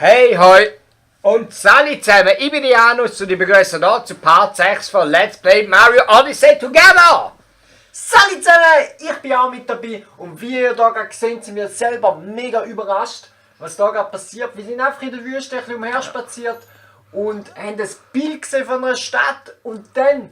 Hey, hoi und Sally zusammen, ich bin Janus und ich begrüße hier zu Part 6 von Let's Play Mario Odyssey Together! Salut zusammen, ich bin auch mit dabei und wie ihr hier gerade seht, sind wir selber mega überrascht, was da gerade passiert. Wir sind einfach in der Wüste ein bisschen umherspaziert und haben das Bild gesehen von einer Stadt und dann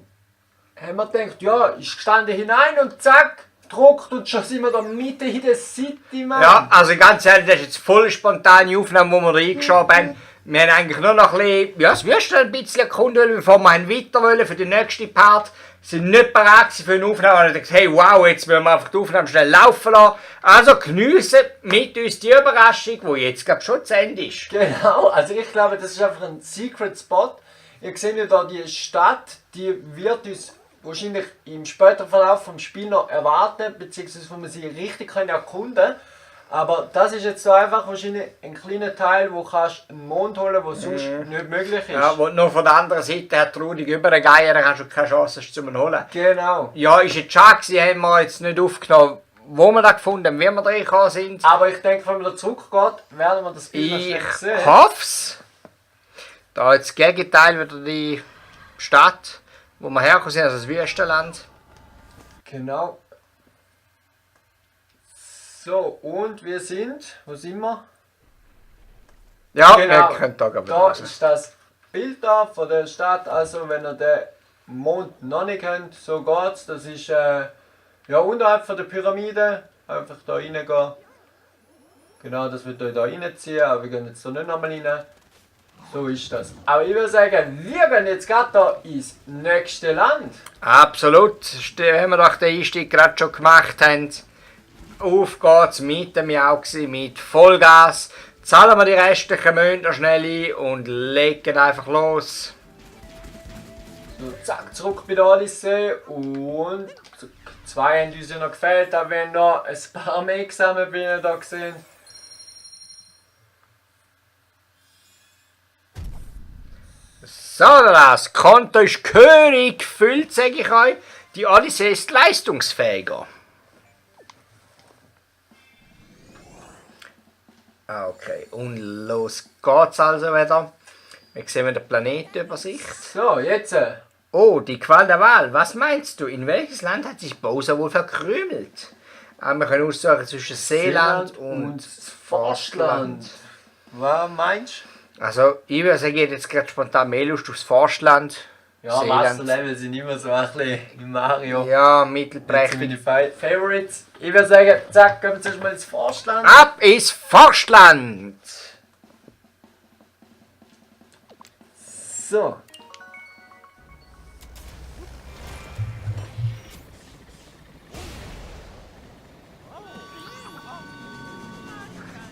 haben wir gedacht, ja, ich stand hinein und zack, druckt und schon sind wir da mitten in der City, Mann. Ja, also ganz ehrlich, das ist jetzt voll spontane Aufnahme, wo wir reingeschoben haben. Wir haben eigentlich nur noch ein bisschen, ja, das Wüste ein bisschen erkunden, bevor wir weiter wollen für den nächsten Part. Sind nicht bereit für eine Aufnahme. Und ich dachte, hey, wow, jetzt wollen wir einfach die Aufnahme schnell laufen lassen. Also geniessen mit uns die Überraschung, die jetzt glaube schon zu Ende ist. Genau, also ich glaube, das ist einfach ein Secret Spot. Ihr seht ja da die Stadt, die wird uns wahrscheinlich im späteren Verlauf vom Spiel noch erwarten, beziehungsweise wo man sie richtig erkunden kann. Aber das ist jetzt so einfach wahrscheinlich ein kleiner Teil, wo kannst einen Mond holen, wo sonst nicht möglich ist. Ja, wo du noch von der anderen Seite her traurig übergehen, dann hast du keine Chance, es zu holen. Genau. Ja, ist jetzt schade gewesen, haben wir jetzt nicht aufgenommen, wo wir da gefunden haben, wie wir da reingekommen sind. Aber ich denke, wenn man da zurückgeht, werden wir das Bild noch schnell sehen. Ich hoff's. Da jetzt das Gegenteil wieder die Stadt, wo wir hergekommen sind, also das Wüstenland. Genau. So, und wir sind, wo sind wir? Ja, Genau, wir können da gerade da lesen. ist das Bild da von der Stadt, also wenn ihr den Mond noch nicht kennt, so geht's. Das ist ja unterhalb von der Pyramide, einfach da reingehen. Genau, das wird euch da reinziehen, aber wir gehen jetzt da nicht nochmal rein. So ist das. Aber ich würde sagen, wir gehen jetzt gerade da ins nächste Land. Absolut, wenn wir doch den Einstieg gerade schon gemacht haben. Auf geht's mit dem Jauchsi, mit Vollgas. Zahlen wir die restlichen Münzen schnell ein und legen einfach los. So, zack, zurück bei der Odyssee und zwei haben uns ja noch gefehlt, aber wir haben noch ein paar mehr gesammelt, wie ihr da gesehen. So, das Konto ist König gefüllt, sage ich euch. Die Odyssee ist leistungsfähiger. Okay, und los geht's also wieder. Wir sehen wieder Planetenübersicht. So, jetzt. Oh, die Qual der Wahl. Was meinst du? In welches Land hat sich Bowser wohl verkrümelt? Wir können aussuchen zwischen Seeland und Forstland. Was meinst du? Also, ich würde sagen, ich hätte jetzt gerade spontan mehr Lust aufs Forstland. Ja, Seeland. Wasserlevel sind immer so ein bisschen im Mario. Ja, Das sind mittelprächtig. meine Favorites. Ich würde sagen, zack, gehen wir zuerst mal ins Forstland. Ab ins Forstland! So.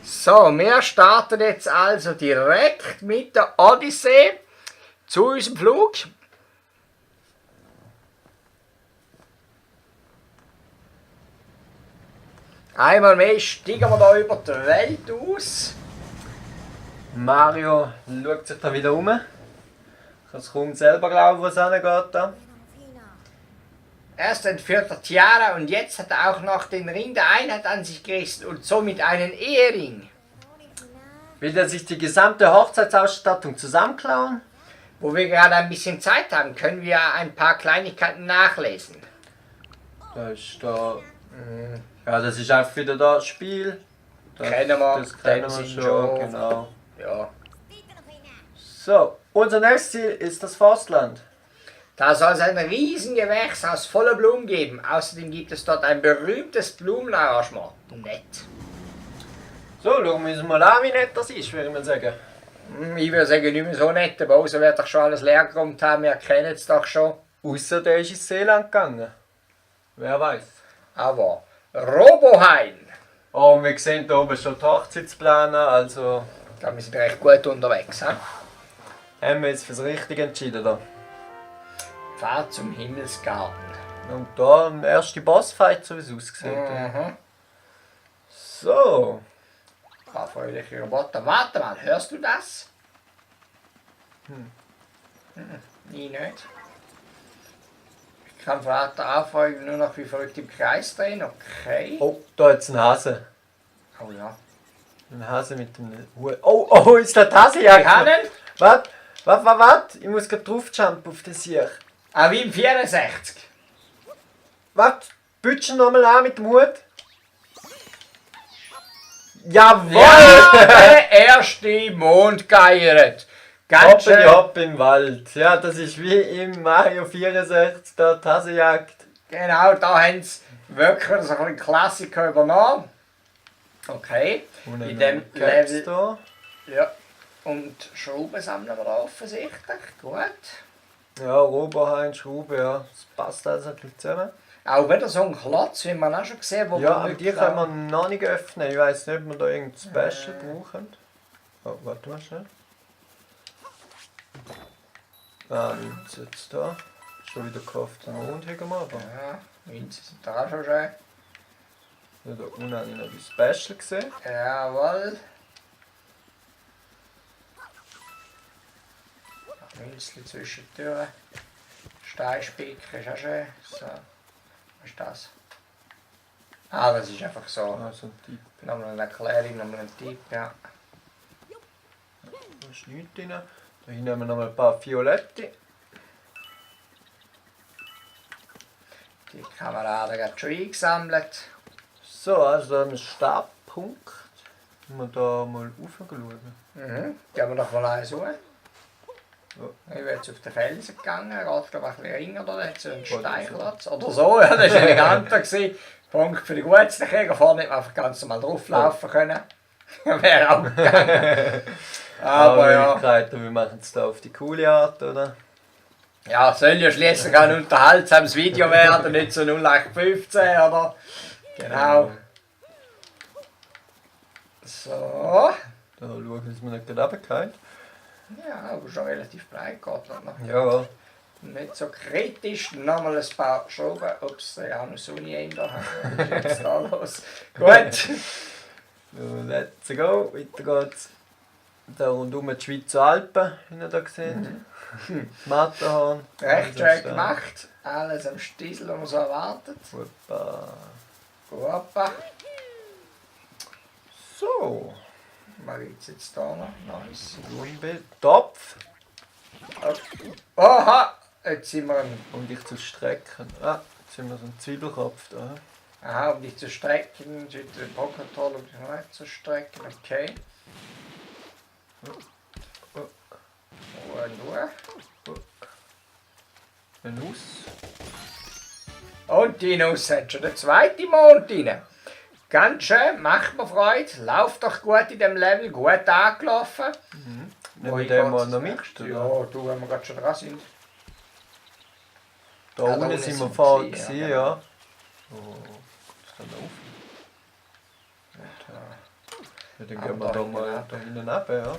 So, wir starten jetzt also direkt mit der Odyssee zu unserem Flug. Einmal mehr steigen wir da über die Welt aus. Mario schaut sich da wieder um. Ich kann es kaum selber glauben, wo es hingeht da. Erst entführt er Tiara und jetzt hat er auch noch den Ring der Einheit an sich gerissen und somit einen Ehering. Will er sich die gesamte Hochzeitsausstattung zusammenklauen? Wo wir gerade ein bisschen Zeit haben, können wir ein paar Kleinigkeiten nachlesen. Da ist da. Ja, das ist einfach wieder das Spiel. Das Kennen wir, das kennen wir sind schon, schon. genau. Ja. So, unser nächstes Ziel ist das Forstland. Da soll es ein Riesengewächshaus voller Blumen geben. Außerdem gibt es dort ein berühmtes Blumenarrangement. Nett. So, schauen wir uns mal an, wie nett das ist, würde ich mal sagen. Ich würde sagen, nicht mehr so nett. Der Bowser wird doch schon alles leer geräumt haben. Wir kennen es doch schon. Außer der ist ins Seeland gegangen. Wer weiß. Aber Robohain. Oh, und wir sehen da oben schon die Hochzeitsplaner, also Da wir sind recht gut unterwegs. He? haben wir jetzt fürs Richtige entschieden da. Fahrt zum Himmelsgarten. Und da der erste Bossfight, so wie es aussieht. So. Fröhliche Roboter. Warte mal, hörst du das? Nie nicht. Ich kann Vater auffolgen, nur noch wie verrückt im Kreis drehen. Okay. Oh, da jetzt ein Hase. Oh ja. Ein Hase mit dem Hut. Oh, oh, ist der Hasejagd? Ich habe ihn. Was? Ich muss gerade draufjumpen auf den Sieg. Auch wie im 64. Was? Bütschen nochmal an mit dem Hut? Jawohl! Ja, der erste Mond geiert. Ganz Hopp schön. hopp im Wald. Ja, das ist wie im Mario 64, da die Hasejagd. Genau, da haben sie wirklich so ein Klassiker übernommen. Okay, Und in dann dem Caps Level. da. Ja. Und Schrauben sammeln wir da offensichtlich. Gut. Ja, Roboheim, Schraube, ja. Das passt alles ein bisschen zusammen. Auch wieder so ein Klotz, wie man auch schon gesehen hat. Ja, aber die können wir noch nicht öffnen. Ich weiß nicht, ob wir da irgendein Special brauchen. Oh, warte mal schnell. Ah, jetzt da. Schon wieder gekauft. Den Mond haben wir aber. Ja, Münzen sind da auch schon schön. Ja, da unten habe ich noch die Special gesehen. Jawohl. Münzli zwischen die Türen. Steinspicker ist auch schön. So. Was ist das? Ah, das ist einfach so. Ah, so ein Typ. Nochmal eine Erklärung, nochmal ein Tipp, ja. Da ist nichts drin. Da hinten haben wir noch mal ein paar Violette. Die Kameraden haben schon eingesammelt. So, also da haben wir einen Startpunkt. Wenn wir da mal raufschauen. Mhm. Gehen wir doch mal eins hoch. Ja. Ich bin jetzt auf den Felsen gegangen, geht glaube ich ein bisschen ringer, oder? Da hat so einen Oder so. Steinklotz. Oder so, ja, das war eleganter gewesen. Punkt für die Gutslichen. Vorne hätte man einfach ganz normal drauflaufen können. Wäre auch gegangen. Aber ja. Möglichkeiten, wir machen es da auf die coole Art, oder? Ja, soll ja schließlich ein unterhaltsames Video werden, nicht so 0815, oder? Genau. So. Da schauen wir, dass wir nicht gerade runterfallen. Ja, aber schon relativ breit geht das noch. Ja. Nicht so kritisch. Nochmal ein paar Schrauben. Ups, ich habe noch Sonne in da. Was ist jetzt da los? Gut. So, let's go. Weiter geht's. Da rundum die Schweizer Alpen, wie ihr da gesehen. Matterhorn. Recht schön gemacht. Alles am Stiesel, was man so erwartet. Hoppa. Hoppa. So. Was gibt's jetzt da noch? Nice. Blumenbild. Topf. Oha! Jetzt sind wir am. Um dich zu strecken. Ah, jetzt sind wir so ein Zwiebelkopf da. Aha, um dich zu strecken. Den Pro-Controller um dich noch nicht zu strecken. Okay. Nur. Eine Nuss. Und die Nuss hat schon den zweiten Mond rein. Ganz schön, macht mir Freude, läuft doch gut in dem Level, gut angelaufen. Nehmen wir den mal noch mit? Ja, Oder? du, wenn wir gerade schon dran sind. Da Ja, unten unten sind wir sind vorher sie, ja, gesehen, genau. ja. Oh, das kann auf. Ja, dann gehen wir da mal da hinten runter, ja.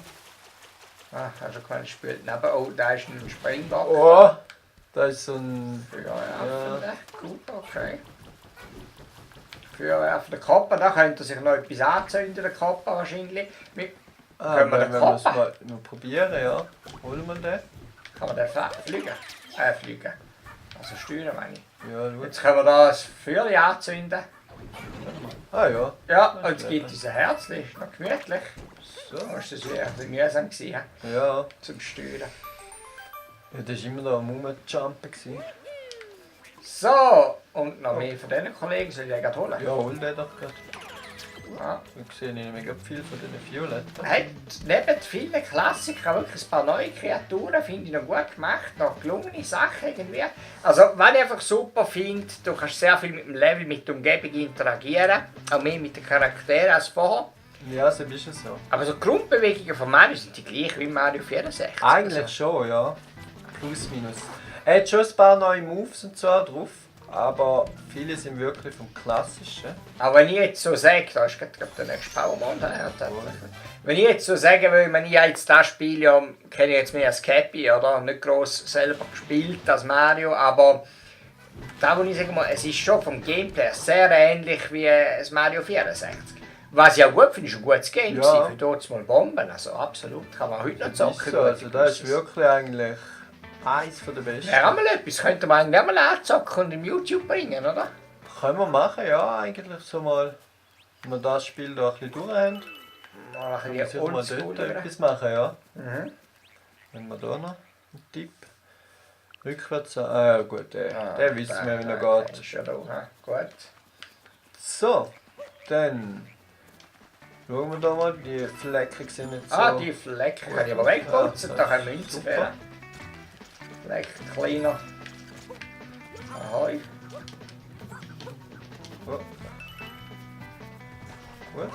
Ah, hast du keinen gespielt? Neben, oh, da ist ein Springbock. Oh, da ist so ein... Feuerwerfende. Gut, okay. Feuerwerfende Kopper, da könnte sich noch etwas anzünden, der Kopper wahrscheinlich. Können wir den wenn wir es Kopper? mal probieren, ja. Holen wir den. Kann man den fliegen? Fliegen. Also steuern meine ich. Ja, schau. Jetzt können wir da das Feuer anzünden. Ah ja. Ja, und es gibt uns ein Herzchen, ist noch gemütlich. So. Da war das wieder ein bisschen mühsam gewesen, Ja. zum Steuern. Ja, das war immer da am Rumjumpen. gewesen. So, und noch mehr von diesen Kollegen soll ich den gerade holen. Ja, hol den doch gerade. Ja. Ich sehe nämlich viel von diesen Violetten. Hat neben vielen Klassikern wirklich ein paar neue Kreaturen, finde ich noch gut gemacht, noch gelungene Sachen irgendwie. Also, was ich einfach super finde, du kannst sehr viel mit dem Level, mit der Umgebung interagieren, auch mehr mit den Charakteren als vorher. Ja, so ist es so. Aber so die Grundbewegungen von Mario sind die gleichen wie Mario 64. Eigentlich Also, schon, ja. Plus, minus. Er hat schon ein paar neue Moves und so drauf, aber viele sind wirklich vom Klassischen. aber wenn ich jetzt so sage, da ist gerade der nächste Powermon daher. Wenn ich jetzt so sage, weil ich jetzt das Spiel ja kenne ich jetzt mehr als Cappy, oder? Nicht gross selber gespielt als Mario, aber da wo ich sage mal, es ist schon vom Gameplay sehr ähnlich wie das Mario 64. Was ich auch gut finde, ist ein gutes Game Ja. für dort mal Bomben, also absolut, kann man heute noch Das ist zocken. so, also das ist wirklich eigentlich eins der besten. Wäre auch mal etwas, könnte man eigentlich auch mal anzocken und im YouTube bringen, oder? Können wir machen, ja, eigentlich so mal, wenn wir das Spiel da ein bisschen durch haben. Mal ein Wir bisschen müssen mal oldschool. dort etwas machen, ja. Mhm. Wenn wir da noch einen Tipp. Rückwärts. Ah ja gut, der wissen wir, wie er geht. Ist ja da, ja. Gut. So, dann schauen wir da mal, die Flecken sind nicht so. Ah, die Flecken kann ich aber wegputzen, da können Münzen super. fehlen. Flecken kleiner. Ahoi. Oh. Gut.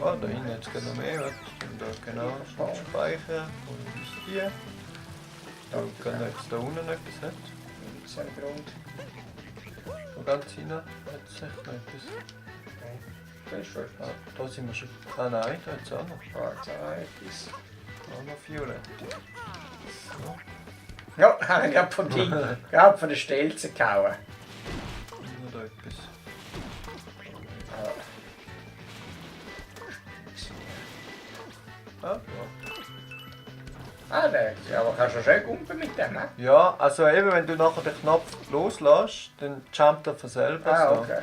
Ah, da hinten jetzt noch mehr. Da genau speichern. Und ist die. Da kann jetzt da unten etwas nicht. Münzengrund. So ganz hinten hat es echt noch etwas. Das ist schon Ah, da sind wir schon. Ah nein, da hat es auch noch. etwas. Auch noch violett. So. Ja, habe ich gerade vom Ding, gerade von der Stelze gehauen. Noch da etwas. Ah, ja. Ah, der, ja, aber kannst du schön gumpen mit dem, ne? Ja, also eben, wenn du nachher den Knopf loslässt, dann jumpt er von selber. Ah, so. okay.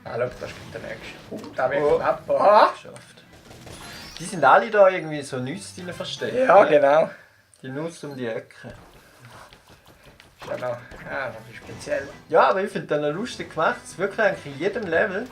Ah, schau, das ist der nächste. Da wird Oh. knapp. Ah! Geschafft. Die sind alle da irgendwie so Nüsse drin versteckt. Ja, genau. Die Nuss um die Ecke. Ist ja noch, ja, das ist speziell. Ja, aber ich finde das noch lustig gemacht. Es ist wirklich eigentlich in jedem Level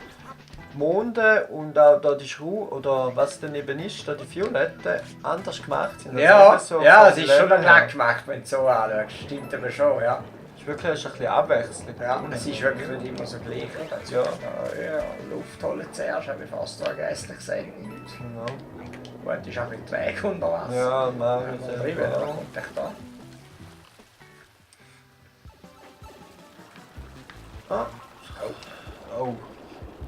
die Monde und auch da die Schraube oder was dann eben ist, da die Violetten anders gemacht sind. Also Ja, eben so ja, vom es ist schon Level ein her. Lack gemacht, wenn du so anschaust. Stimmt aber schon, ja. Es ist wirklich ein bisschen Abwechslung. Ja, es ist wirklich nicht immer so gleich. Also, Ja. ja, Luft holen zuerst, habe ich fast vergessen gesagt. Genau. Gut, ist auch ein bisschen träge unter Wasser. Ja, Wenn machen man wir drüber, da selber. kommt echt da. Ah. Oh.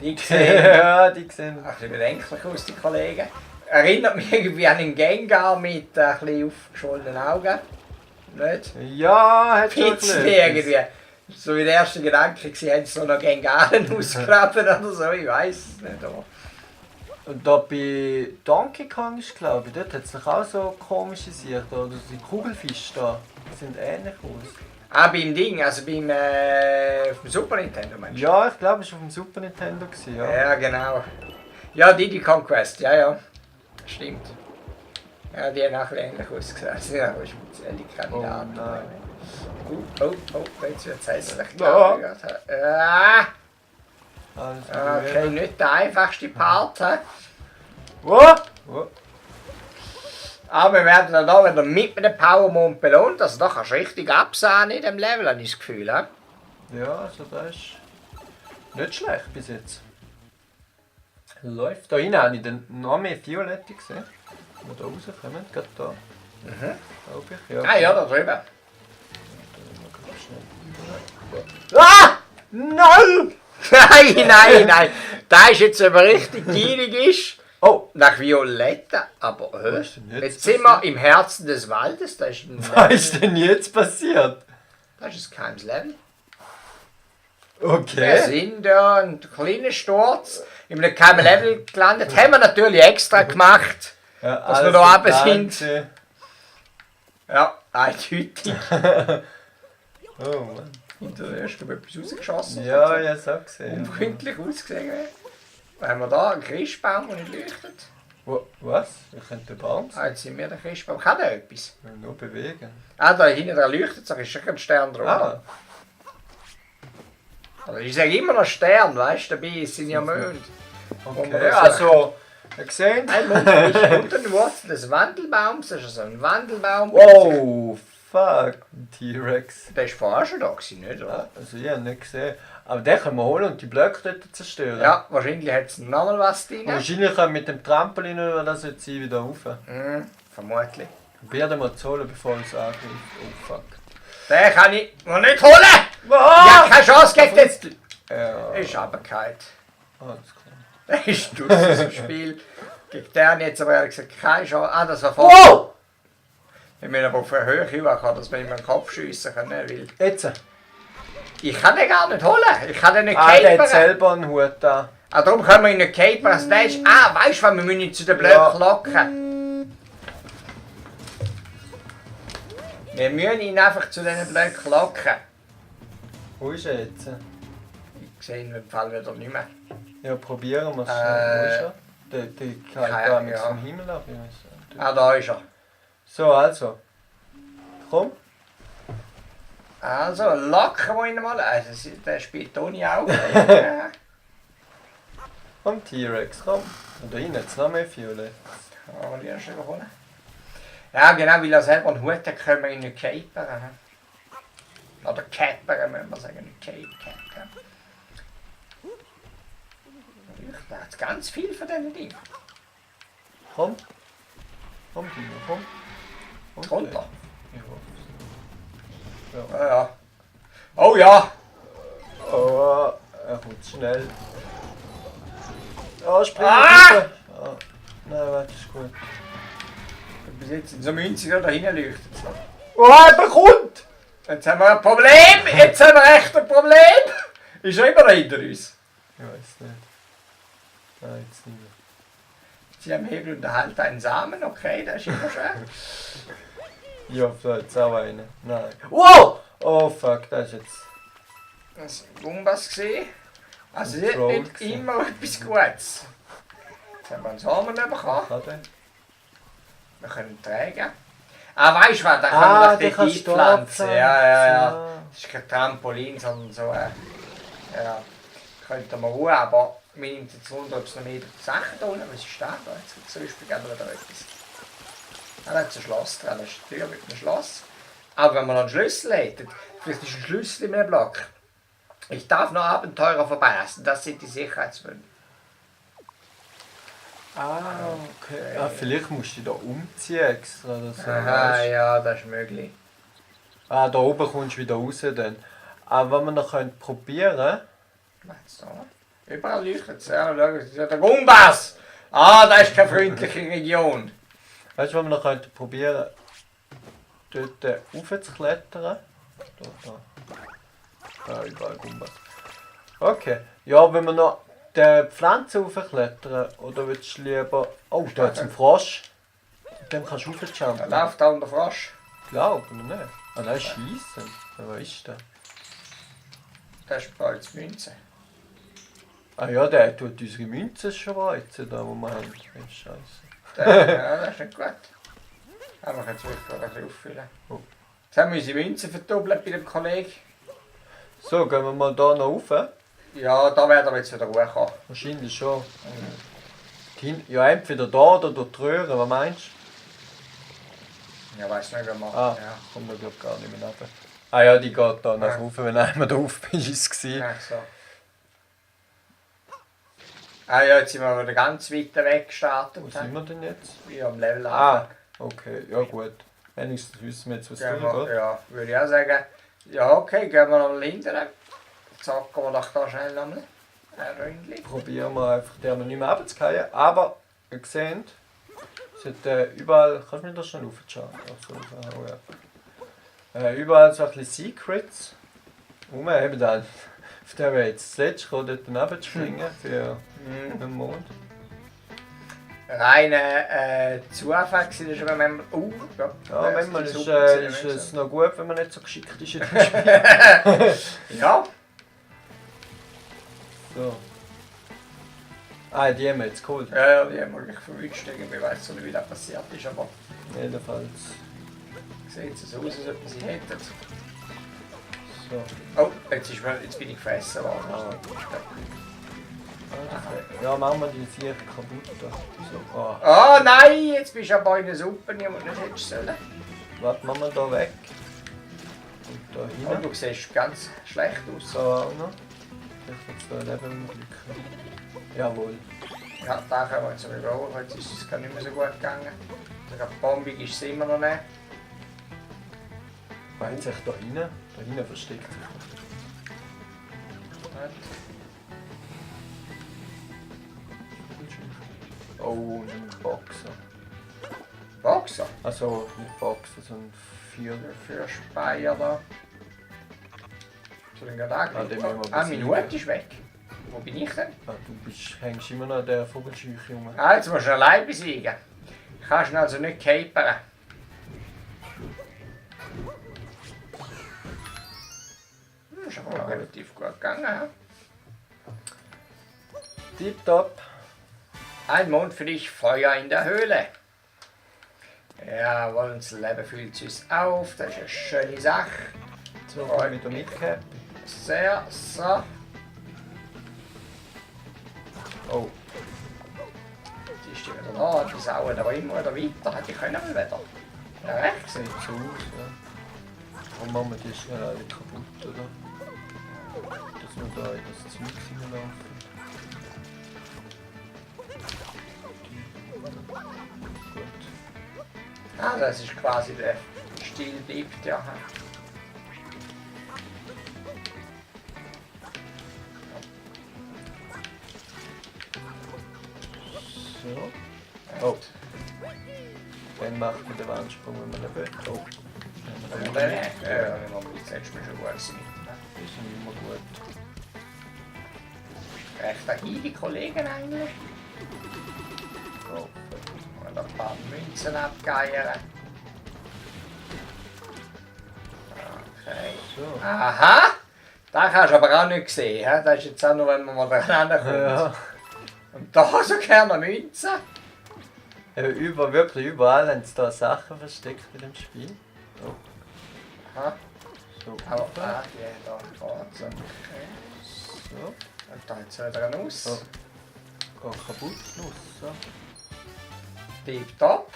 Die sehen Ja, die sehen. ein bisschen bedenklich aus, die Kollegen. Erinnert mich irgendwie an einen Gengar mit ein bisschen aufgeschwollenen Augen. Nicht? Ja, hat schon ein Pizza bisschen irgendwie. So wie der erste Gedanke, sie haben so noch Gengaren ausgraben oder so, ich weiß es nicht. Aber. Und da bei Donkey Kong ist, glaube ich, dort hat es doch auch so komische Sachen. Oder die Kugelfische da, die sind ähnlich aus. Ah, beim Ding, also beim auf dem Super Nintendo meinst du? Ja, ich glaube, es war auf dem Super Nintendo. Gewesen, ja. Ja, genau. Ja, Diddy Conquest, ja, ja. Stimmt. Ja, die haben auch ein bisschen ähnlich ausgesehen. Das sind auch spezielle Kandidaten. Oh nein. Jetzt wird es hässlich. Ja. Ah, Alles okay, nicht der einfachste Part. He? Oh! Oh. Aber wir werden dann da wieder mit dem Power-Mond belohnt. Also da kannst du richtig absehen in dem Level, habe ich das Gefühl. He? Ja, also das ist nicht schlecht bis jetzt. Läuft. Da hinten habe ich dann noch mehr Violette gesehen. Wenn wir da rauskommen, gerade da. Glaube ich. Ja. Ah ja, da drüben. Ah! Nein! Nein. Da ist jetzt aber richtig gierig ist. Oh! Nach Violetta, aber Was ist denn jetzt jetzt sind wir im Herzen des Waldes, das ist ein, Was ist denn jetzt passiert? das ist ein geheimes Level. Wir Okay. sind ja ein kleiner Sturz in einem geheimen Level gelandet, haben wir natürlich extra gemacht. Ja, Dass wir alles da runter geplant. sind. Ja, eindeutig. Oh Mann. Hinterher hast du etwas rausgeschossen. Ja, ich hab's auch gesehen. Unfreundlich ausgesehen. Haben wir da einen Christbaum, der nicht leuchtet? Was? Ich könnte der Baum sein. Ah, jetzt sind wir der Christbaum. Kann der etwas? Ich will nur bewegen. Ah, da hinten dran leuchtet, da ist schon ein Stern drunter. Ah, Also ich sage immer noch Stern, weißt du, dabei sind ja Monde. okay. Also, ihr seht. Ein Mond ist unter den Wurzeln des Wandelbaums, das ist so ein Wandelbaum. Oh, fuck. Ein T-Rex. Der ist vorher schon da gewesen, nicht, oder? Also, ich habe nicht gesehen. Aber den können wir holen und die Blöcke dort zerstören. Ja, wahrscheinlich hat es noch mal was drin. Und wahrscheinlich können wir mit dem Trampolin oder das jetzt wieder rauf. Vermutlich. Probier den mal zu holen, bevor uns angreift. Oh, fuck. Den kann ich noch nicht holen! Ja, Ah! keine Chance gegen jetzt! Ja, Das ist Aberkeit. alles klar. Das ist durch aus dem Spiel. Gegen den jetzt aber ehrlich gesagt keine Chance. Ah, das war voll. Wow! Ich meine aber auf eine Höhe kann, dass man ihm den Kopf schiessen kann. Weil Jetzt. ich kann den gar nicht holen. Ich kann den nicht Ah, der hat capern. selber einen Hut da. Ah, darum können wir ihn nicht capern. Also der ist, weißt du was, wir müssen ihn zu den Blöcken Ja. locken. Wir müssen ihn einfach zu diesen Blöcken locken. Wo ist er jetzt? Ich sehe ihn im Fall wieder nicht mehr. Ja, probieren wir es. Wo ist Der Keine kann gar Ahnung, nichts ja. vom Himmel ab. ich weiss nicht. Ah, da ist er. So, also. Komm. Also, locken wir ihn mal. Also, der spielt ohne Augen. Ja. Komm, T-Rex, komm. Und da hinten hat es noch mehr Violett. Aber die hast du überholen. Ja, genau, weil er selber einen Hut hat, können wir ihn nicht capern. Oder cappern, müssen wir sagen, nicht cappern. Da hat ganz viel von diesen Dingen. Komm. Komm, Dino, komm. Und Drunter. Ich hoffe es. Ja, ja. Oh ja! Oh, er kommt schnell. Oh, spring Ah! rüber. Oh. Nein, warte, ist gut. Bis jetzt sind so 90er da hinten leuchtet es noch. Oh, er bekommt! Jetzt haben wir ein Problem! Jetzt haben wir echt ein Problem! Ist er immer noch hinter uns? Ich weiß nicht. Nein, jetzt nicht mehr. Sie haben Hebel und erhält einen Samen, okay, das ist immer schön. Ich hoffe, da hat es auch einen. Nein. Wow! Oh fuck, das ist jetzt. Das war Gumbas gesehen. Also Ein sie hat Troll nicht gewesen. immer etwas Gutes. Jetzt haben wir einen Samen bekommen. Was hat Wir können ihn tragen. Ah, weißt du was, da können Ah, wir den doch kannst dort du einpflanzen. abpflanzen. Ja. Das ist kein Trampolin, sondern so ja, könnte man auch, aber mir nimmt jetzt Wunder, ob es noch mehr Sachen da unten, was ist da? Da jetzt gibt es zum Beispiel gerne wieder etwas. Ah, da hat es ein Schloss dran, das ist die Tür mit einem Schloss. Aber wenn man noch einen Schlüssel hätte, vielleicht ist ein Schlüssel in einem Block. Ich darf noch Abenteurer vorbeilassen, das sind die Sicherheitswünsche. Ah, okay. Ah, vielleicht musst du dich da umziehen extra oder so. Aha, weißt du? ja, das ist möglich. Ah, da oben kommst du wieder raus dann. Aber wenn wir noch probieren können. Meinst du da? Überall leuchtet es. Ja, schau, das ist ja der Gumbas! Ah, das ist keine freundliche Region. Weißt du, wenn wir noch probieren dort raufzuklettern? Da, überall Gumbas. Okay. Ja, wenn wir noch die Pflanze raufklettern, oder willst du lieber. Oh, da hat es einen Frosch. Mit dem kannst du Da raufjumpen. läuft da unter Frosch. Glaub oder nicht? Ah, nein, schießen. Wer ist der? Das ist bald Münze. Ah ja, der tut unsere Münzen schon reizen, da wo wir haben. Scheiße. Ja, das ist nicht gut. Aber wir können es wirklich ein bisschen auffüllen. Oh. Jetzt haben wir unsere Münzen verdoppelt bei dem Kollegen. So, gehen wir mal da noch rauf. Ja, da werden wir jetzt wieder hochkommen. Wahrscheinlich schon. Ja, entweder da oder durch die Röhre, was meinst Ja, weiss nicht, wie wir du? Ah, Ja. kommt da glaub gar nicht mehr runter. Ah ja, die geht da nach Ja. rauf, wenn einmal drauf bist, ist es gewesen. Ach so. Ah ja, jetzt sind wir wieder ganz weit weg gestartet. Wo sind wir denn jetzt? Wie am Level Ah, okay, ja gut. Wenigstens wissen wir jetzt, was Gehen drin wir, geht. ja, würde ich auch sagen. Ja, okay, gehen wir noch hinten. Zocken wir doch da schnell nochmal. Ein Ründchen. Probieren wir einfach, den noch nicht mehr runterzugehen. Aber, ihr seht, es hat überall. Kannst du mir das schnell aufschauen? Achso, oh, ja. Überall so ein bisschen Secrets. Eben dann. Auf der wir jetzt zuletzt kommen, dort daneben zu springen für den Mond. Reine Zufall war schon, wenn man. Ja, Ja, manchmal ist, super ist gewesen, es noch gut, wenn man nicht so geschickt ist in dem Spiel. Ja, So. Ah, die haben wir jetzt geholt. ja, die haben wirklich verwünscht. Ich weiß nicht, wie das passiert ist, aber Jedenfalls. sieht es so aus, als ob sie hätten. So. Oh, jetzt bin ich gefressen worden. Ja, machen wir die vier kaputt. So. Oh. Oh nein, jetzt bist du aber in der Suppe, die du nicht hättest sollen. Warte, machen wir da weg. Und da Oh, hinten. du siehst ganz schlecht aus. So auch noch. Vielleicht wird es da Leben glücken. Jawohl. Ja, da können wir jetzt überholen, jetzt ist es gar nicht mehr so gut gegangen. Der bombig ist es immer noch nicht. Meint sich da hinten? Da hinten versteckt sich. Oh, ein Boxer. Boxer? Also nicht Boxer, sondern vier. Für Speyer da. Soll ich gerade Ah, den müssen wir mein besiegen. Hut ist weg. Wo bin ich denn? Ah, hängst immer noch an der Vogelscheuche rum. Ah, jetzt musst du allein besiegen. Kannst ihn also nicht capern. Ist aber noch relativ gut gegangen. Ja? Tipptopp. Ein Mond für dich, Feuer in der Höhle. Jawohl, unser Leben füllt uns auf, das ist eine schöne Sache. Jetzt noch mal wieder mitgehabt. Sehr, so. Oh, Die ist wieder da, die sauen da immer wieder weiter, hätte ich können mal wieder. Ja, recht. sieht so aus, ja. Und machen wir die schnell alle kaputt, oder? Dass wir da in das Zeug hineinlaufen. Gut. Ah, das ist quasi der Stil bleibt, ja. So. Oh. Dann macht man den Wandsprung, wenn man ihn will. Oh. Ja, das hättest du mir schon gut gesehen. Das ist immer gut. Recht eine Kollegen eigentlich. Oh. Und ein paar Münzen abgeiern. Okay. So. Aha! Das hast du aber auch nicht gesehen. He? Das ist jetzt auch nur, wenn man mal durcheinander kommt. Ja. Und da so gerne Münzen. Ja, wirklich überall haben sie da Sachen versteckt in dem Spiel. Oh. Aha. So. Aber die da geht's. Okay. So. Und da jetzt wieder eine Nuss. Oh. Geht kaputt. Nuss. So. Tipptopp.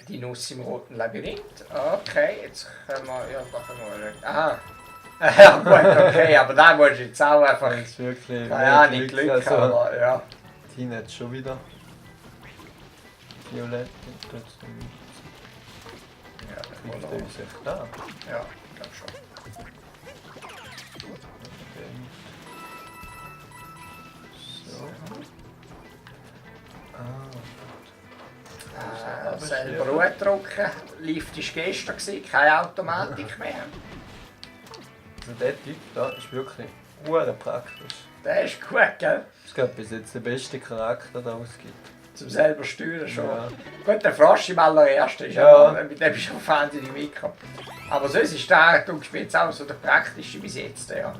Die Nuss im roten Labyrinth. Okay, jetzt können wir. Ja, da können wir nicht. Aha. Ja, gut, okay, aber da musst du jetzt auch einfach. Das ist wirklich Keine Ahnung, Glück, also, aber ja. die hat schon wieder violett und trotzdem Ja, kriegt er oder? uns echt da. Ja, ich glaube schon. So. Selber Ruhe drücken. Lift war gestern, keine Automatik mehr. Also der Typ da ist wirklich hure praktisch. Der ist gut, gell? Das ist glaube bis jetzt der beste Charakter, der es gibt. Zum selber steuern schon. Ja. Gut, der Frosch im allerersten ist Ja. ja. Mit dem ist schon wahnsinnig mitgekommen. Aber sonst ist der, du jetzt auch so der praktische bis jetzt, ja.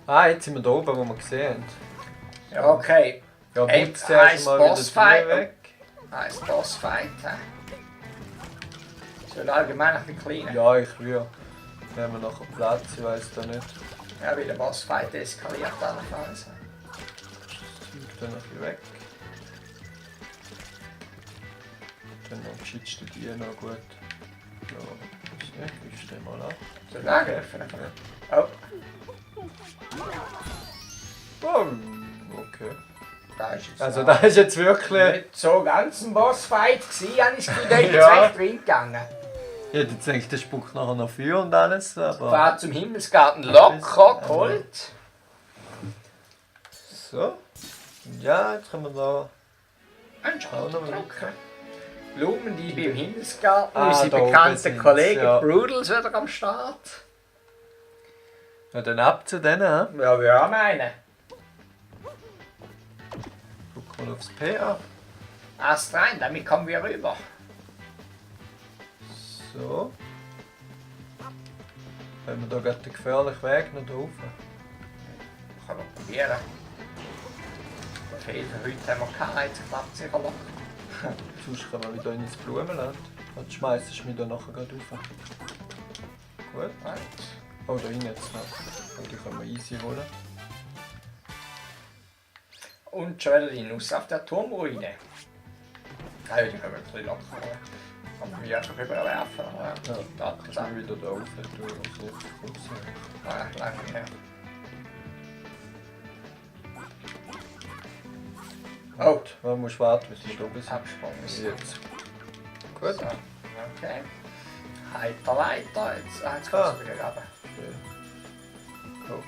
Ah, jetzt sind wir da oben, wo wir gesehen haben. Ja, okay. Ja, Hey, putz zuerst heisst mal wieder die Bossfight. Tür weg. Ein Bossfight, hä? Das wird allgemein ein bisschen kleiner. Ja, ich will. Nehmen wir nachher Platz, ich weiß da nicht. Ja, wie der Bossfight eskaliert allenfalls. Das Zeug dann ein bisschen weg. Dann noch schützt du die noch gut. Ja, das nicht, ich stell mal an. Soll ich angreifen? Oh, Oh, okay. da ist jetzt Also noch da ist jetzt wirklich... nicht so ganz ein Bossfight gewesen, habe ich das Gefühl, der ist jetzt Ja. recht drin gegangen. Ich hätte jetzt gedacht, der spuckt nachher noch Feuer und alles, aber... War zum Himmelsgarten locker geholt. So. Ja, jetzt können wir da... Einen Auch Schalter noch drücken. Blumen, die beim Himmelsgarten. Ah, Unsere da oben bekannten sind's, Kollegen ja. Brudels wieder am Start. Ja, dann ab zu denen, hä? Ja, wir haben einen. Gucken wir aufs PA. Ast rein, damit kommen wir rüber. So. Wenn wir da gerade den gefährlichen Weg noch drauf. Können wir probieren. Okay, für heute haben wir keinen, jetzt klappt es sicher noch. Sonst können wir wieder ins Blumenland. Dann schmeißt du mich da nachher gerade rauf. Gut. Right. Oh, da hinten jetzt noch. Oh, die können wir easy holen. Und schon wieder die Nuss auf der Turmruine. Ah, ja, die können wir ein bisschen locker holen. Kann man einfach überwerfen. Aber Ja, da, kannst du mich wieder da rauf tun. Ja, gleich nicht mehr. Oh, Man muss warten, bis wir da oben sind. Absprung ist Jetzt. Gut. so. Okay. Heiter weiter. Jetzt kannst du wieder runter. Oh.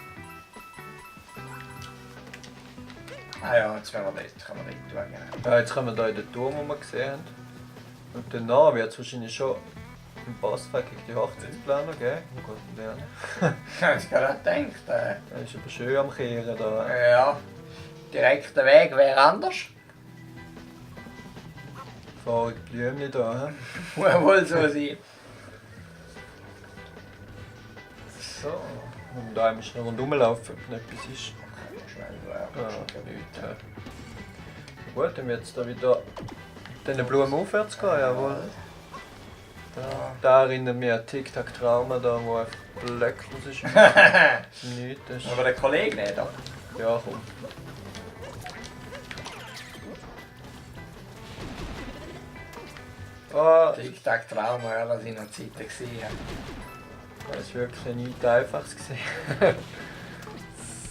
Ah ja, jetzt können wir das, kann man das tun. Genau. Ja, jetzt kommen wir da in den Turm, den wir gesehen haben. Und danach wird es wahrscheinlich schon im Bossfight gegen die Hochzeitsplaner geben. Oh Gott, lernen. Ich habe gerade gedacht. Er ist aber schön am Kehren da. Ja, direkter Weg wäre anders. Fahren die Blümchen da. He? Muss wohl so sein. So. Und da müssen wir rundherum laufen, ob noch etwas ist. Schnell, Ja, schon nicht. Gut, dann wird es da wieder den Blumen aufwärts gehen, jawohl. Da erinnert mich an Tic-Tac-Trauma, da wo einfach blöcklos ist. Nichts, das ist... Aber der Kollege nicht, oder? Ja, komm. Ah, Tic-Tac-Trauma, ja, das ich noch Zeiten gesehen habe. das ist wirklich nichts Einfaches gesehen.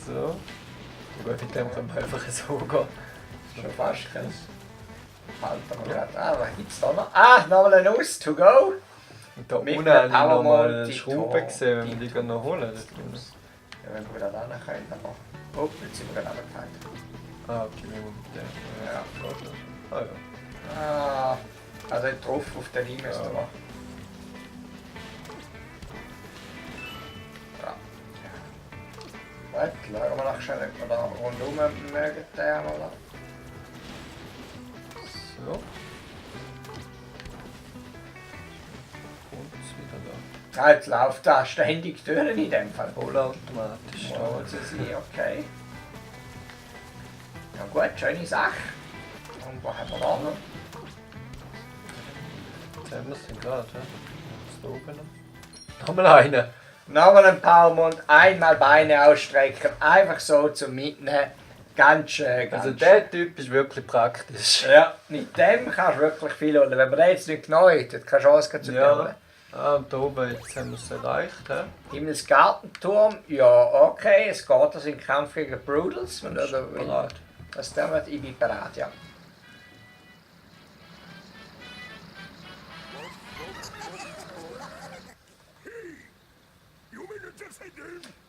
So. Gut, mit dem können wir einfach so gehen. Schon fast kein Halter mal gerade. Ah, was gibt's da noch? Ah, nochmal eine Nuss to go. Und da Mit unten habe ich einem noch mal Powermode eine Schraube Tito. gesehen, wenn wir die noch holen. Ja, wenn wir wieder da können, aber... Oh, jetzt sind wir gerade runtergefallen. Ah, okay, wir müssen mit dem. Ja. Geht das? Ah ja. Ah, also drauf auf den Riemen müssen wir. Ja. Gut, schauen wir noch schnell, ob wir da rundherum mögen. So. Und es wieder da. Ah, jetzt läuft da ständig Türen in dem Fall. Vollautomatisch. Oh, das ist okay. Ja gut, schöne Sache. Und was haben wir da noch? Jetzt haben wir es gerade, hä? Da oben noch. Nochmal einen. Nochmal ein Powermond, einmal Beine ausstrecken, einfach so zum Mitnehmen. Ganz schön. Ganz Also der Typ ist wirklich praktisch. Ja, mit dem kannst du wirklich viel holen. Wenn man den jetzt nicht genau hat, hat keine Chance zu Ja. holen. Ah, und da oben, jetzt haben wir es erreicht, hä? Himmelsgartenturm, ja okay, es geht also im Kampf gegen Brutals. Wenn du Bereit. das damit, ich bin bereit, ja.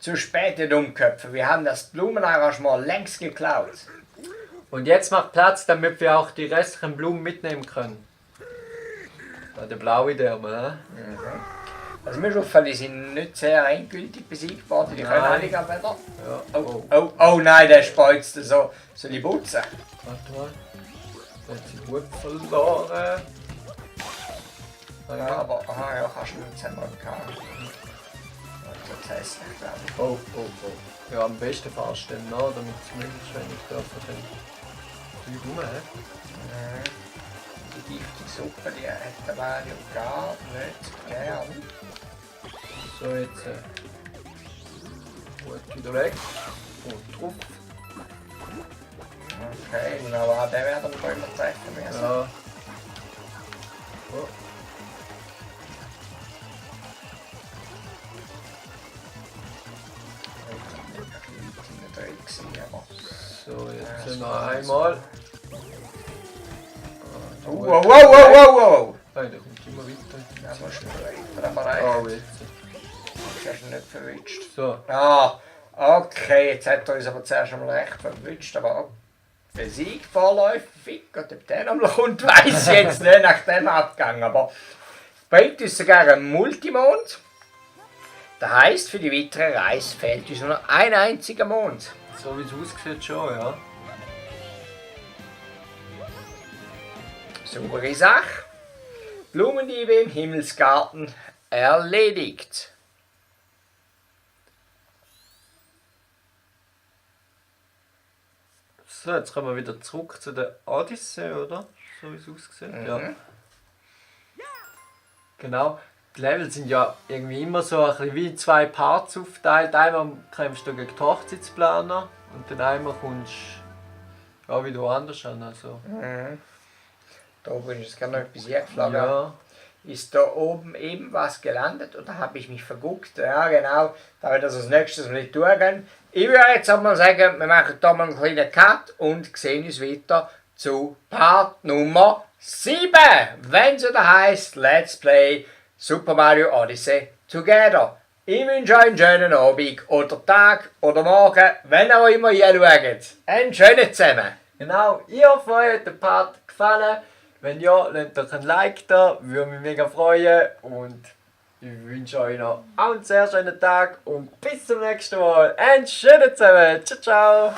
Zu spät den Umköpfen, wir haben das Blumenarrangement längst geklaut. Und jetzt macht Platz, damit wir auch die restlichen Blumen mitnehmen können. Da der blaue Därme, hä? Also mir ist aufgefallen, die sind nicht sehr endgültig besiegt worden, die können Nein. einige aber wieder. Ja. Oh, oh, oh nein, der speuzt so. Soll ich putzen? Warte mal. Jetzt ist gut verloren. Ja, aber aha, ja, kannst du nicht zusammen gehabt. Das heisst nicht, glaube ich. Oh, oh, oh. Ja, am besten fahrst du dann nach, damit es möglichst wenig davon den rum, hä? Die giftige Suppe, die hat der Mario gar nicht gern. So, jetzt gut wieder weg. Und drauf. Okay, und aber der werden wir immer treffen müssen. Ja. Oh. So, jetzt noch einmal. Wow, wow, wow, wow, wow! Nein, der kommt immer weiter. Das musst du weiter, aber reicht. Oh, jetzt. Das hast du nicht verwünscht. So. Ah, okay, jetzt hat er uns aber zuerst einmal recht verwünscht, aber auch der Sieg vorläufig, und ob der noch kommt, weiss ich jetzt nicht nach dem Abgang, aber bringt uns sogar einen Multimond. Das heisst, für die weitere Reise fehlt uns nur noch ein einziger Mond. So wie es aussieht schon, ja. Saubere Sache. Blumendiebe im Himmelsgarten erledigt. So, jetzt kommen wir wieder zurück zu der Odyssee, oder? So wie es aussieht. Ja. Genau. Die Level sind ja irgendwie immer so ein bisschen wie in zwei Parts aufgeteilt. Einmal kämpfst du gegen die Hochzeitsplaner und dann einmal kommst du ja, wieder woanders an. Also. Da oben ist gerade noch etwas eingeflogen. Ja. Ist da oben eben was gelandet oder habe ich mich verguckt? Ja genau, da wird das als nächstes nicht tun. Ich würde jetzt einmal sagen, wir machen hier mal einen kleinen Cut und sehen uns weiter zu Part Nummer 7. Wenn es wieder heisst, Let's Play Super Mario Odyssey Together. Ich wünsche euch einen schönen Abend oder Tag oder Morgen, wenn ihr auch immer hier schaut. Einen schönen zusammen. Genau, ich hoffe, euch hat der Part gefallen. Wenn ja, lasst doch ein Like da, würde mich mega freuen. Und ich wünsche euch noch einen sehr schönen Tag und bis zum nächsten Mal. Einen schönen zusammen. Ciao, ciao.